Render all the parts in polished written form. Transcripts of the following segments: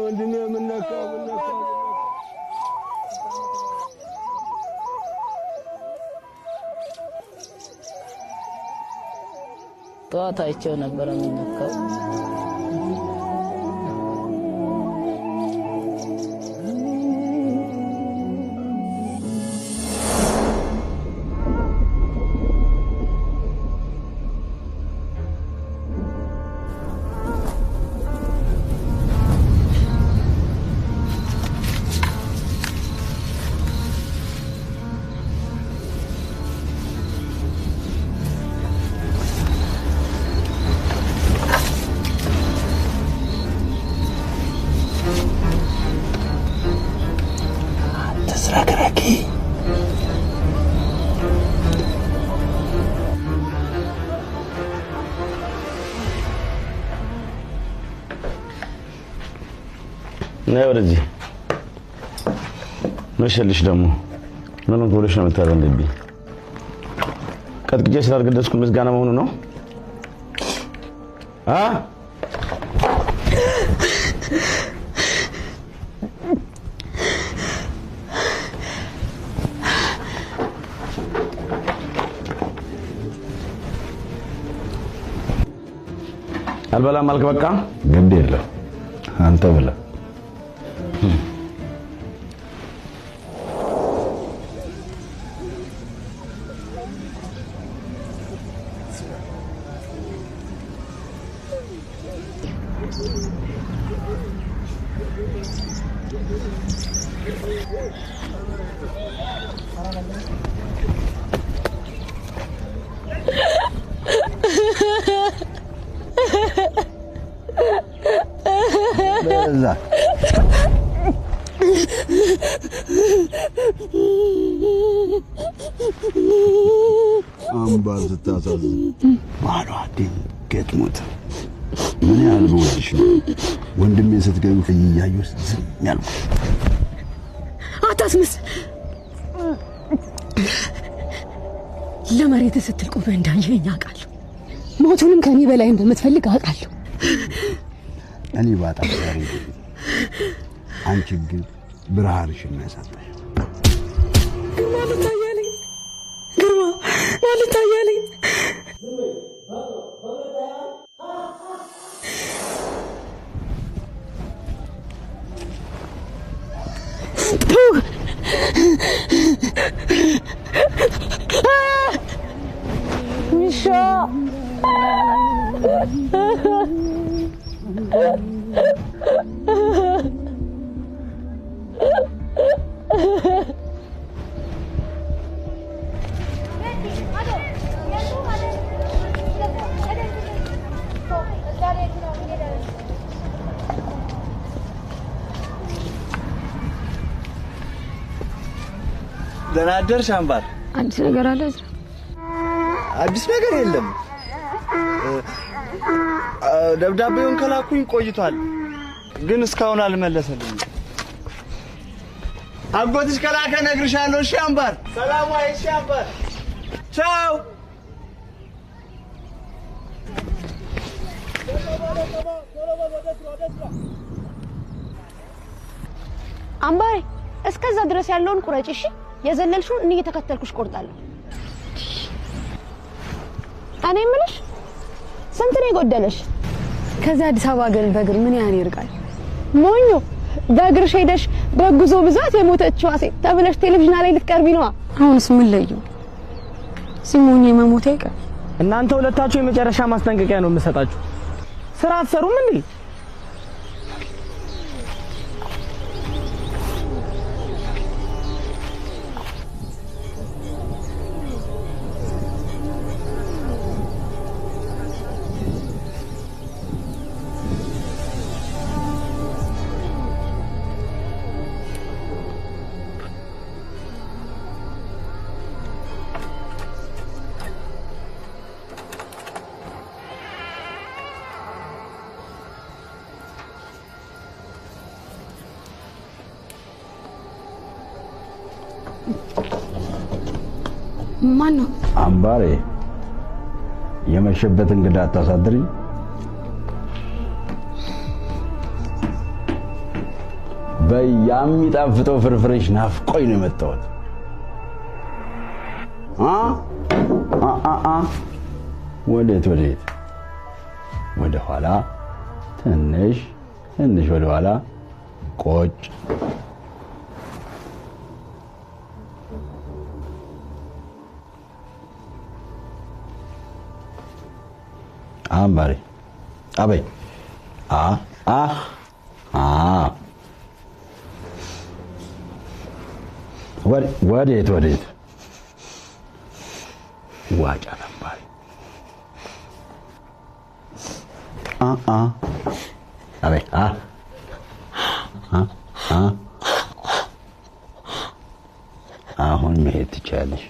ወንድሜ ምን ነካ ጠዋት አይቼው ነበር ምን ነካው نورجي مشلش دمو منو تقولش ነው የምታዘንብኝ ቀጥቅጄ ስላልገደስኩ ምስጋና መሆኑ ነው አልበላም አልክ በቃ ግድ የለም አንተ ብላ አምባር ተታዛዝ ማሏ ድንገት ሞተ ምን ያህል ወድሽ ወንድሜ ስትገኙ ከያዩስ ዝም ያልኩ አታስመስ ለመሬት ስትል ቆመ እንዳየኝ አውቃለሁ ሞቱንም ከኔ በላይ እንደምትፈልግ አውቃለሁ እኔ ባጣ ዛሬ አንቺ ግን ብርሃንሽን ያሳጣሽ ማለት ታያለኝ ግርማ ማለት ታያለኝ ሚሻ ደህና አደርሽ አምባር አዲስ ነገር አለ አዲስ ነገር የለም ደብዳቤውን ከላኩኝ ቆይቷል ግን እስካሁን አልመለሰልኝም አጎትሽ ከላከ ነግርሻለሁ እሺ አምባር ሰላም ዋይ እሺ አምባር ቻው አምባሬ እስከዛ ድረስ ያለውን ቁረጭ እሺ የዘለልሽውን እኔ እየተከተልኩሽ ቆርጣለሁ እኔ ምንሽ ስንት ነው የጎደለሽ ከዛ አዲስ አበባ ገል በእግር ምን ያህል ይርቃል ሞኞ በእግርሽ ሄደሽ በጉዞ ብዛት የሞተችው ሴት ተብለሽ ቴሌቪዥን ላይ ልትቀርቢ ነው አሁንስ ምን ለየው ሲሞኝ መሞት አይቀር እናንተ ሁለታችሁ የመጨረሻ ማስጠንቀቂያ ነው የምሰጣችሁ ስራ አትሰሩም እንዴ ማን ነው አምባሬ የመሸበት እንግዳ አታሳድሪ በያሚጣፍጠው ፍርፍርሽ ናፍቆኝ ነው የመጣሁት። ወዴት ወደ ኋላ ትንሽ ወደ ኋላ ቆጭ አምባሬ አበይ ወዴት ዋጫ አምባሬ አበይ አሁን መሄድ ትችያለሽ።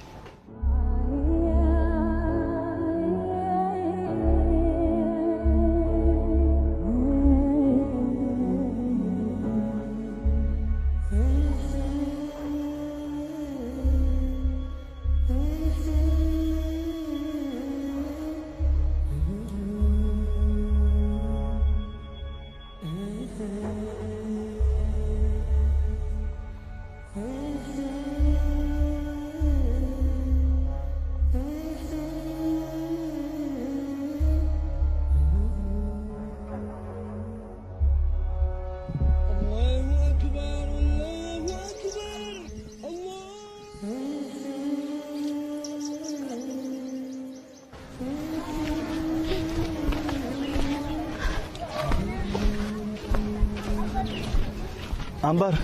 አምባር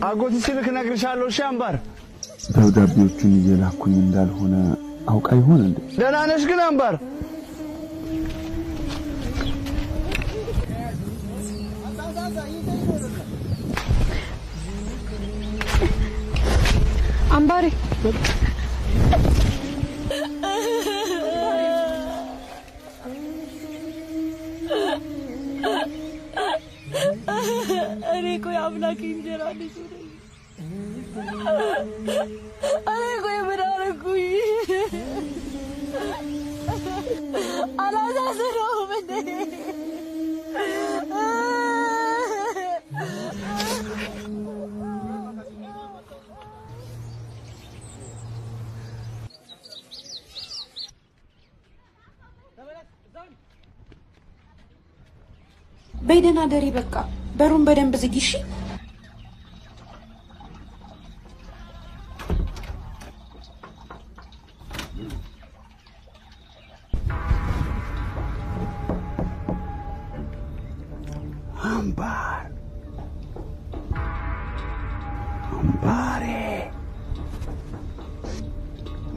አጎት ሲልክ ነግርሻለሁ። እሺ አምባር ደብዳቤዎቹን እየላኩኝ እንዳልሆነ አውቃ ይሆን እንዴ? ደህና ነሽ ግን አምባር? አምባሬ እኔ ቆይ አምላክ እንጀራ ልጅ ነኝ። እኔ ቆይ ምን አደረኩኝ? አላሳዝነውም እንዴ? በይደና ደሪ በቃ በሩን በደንብ ዝጊ እሺ። አምባሬ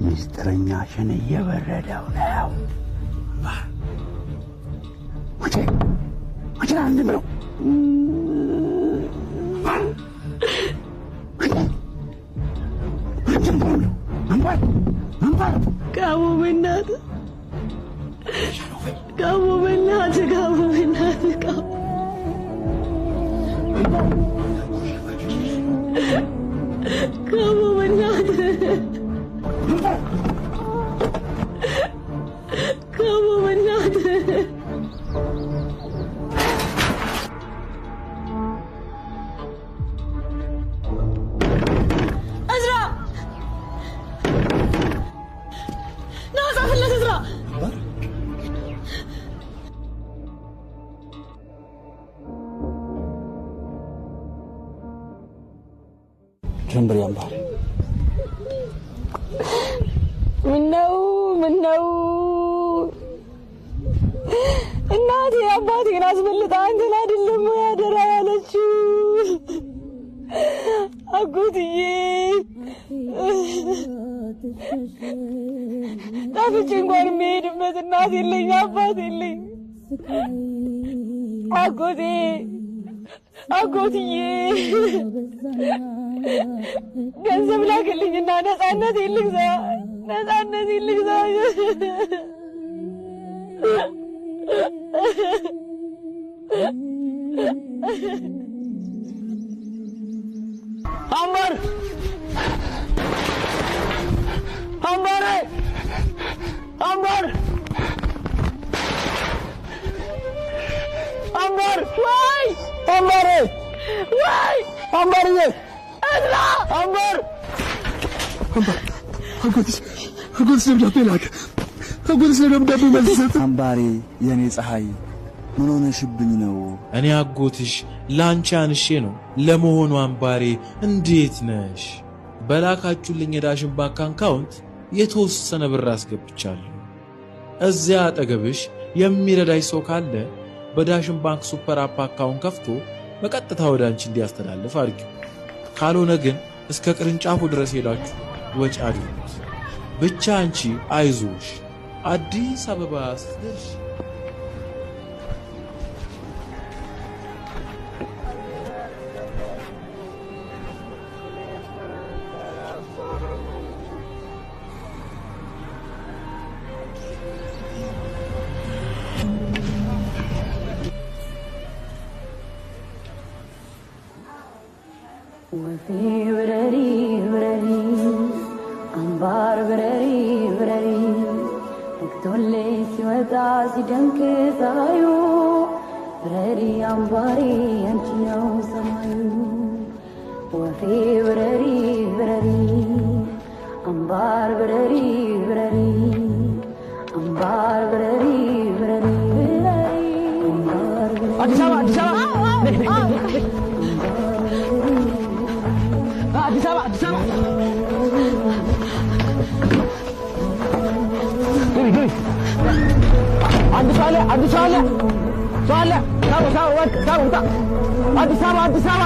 ሚስጥረኛሽን እየበረደው ነው። አንድ ብለው ጋሞ በእናትህ ጀምበሪ አምባር ምነው እናቴ አባቴን አስበልጣ አንተን አይደለም ያደራ ያለችው አጎትዬ ታፍጭ እንኳን የሚሄድበት እናት የለኝ አባት የለኝ አጎትዬ ገንዘብ ላክልኝና ነፃነት ይልግዛ አምባር ወይ አምባርዬ እዝራ አምባር አጎትሽ ደብዳቤ ላከ። አጎትሽ ደብዳቤ መልስ ሰጠ። አምባሬ የኔ ፀሐይ ምን ሆነሽብኝ ነው? እኔ አጎትሽ ላንቺ አንሼ ነው። ለመሆኑ አምባሬ እንዴት ነሽ? በላካችሁልኝ የዳሽን ባንክ አካውንት የተወሰነ ብር አስገብቻለሁ። እዚያ አጠገብሽ የሚረዳሽ ሰው ካለ በዳሽን ባንክ ሱፐር አፕ አካውንት ከፍቶ በቀጥታ ወደ አንቺ እንዲያስተላልፍ አድርጊው። ካልሆነ ግን እስከ ቅርንጫፉ ድረስ ሄዳችሁ ወጪ አድርጉት። ብቻ አንቺ አይዞሽ። አዲስ አበባ ስትደርሺ ወፌ ብረሪ ብረሪ አምባር ብረሪ ብረሪ ነግቶሌ ሲወጣ ሲደምቅ ፀሐዩ ብረሪ አምባሬ አንቺ ነው ሰማዩ። ወፌ ብረሪ ብረሪ አምባር ብረሪ ብረሪ አምባር ብረሪ ብረሪ አምባር ብረሪ አዲስ አበባ አዲስ አበባ አዲስ አበባ አዲስ አበባ አዲስ አበባ አዲስ አበባ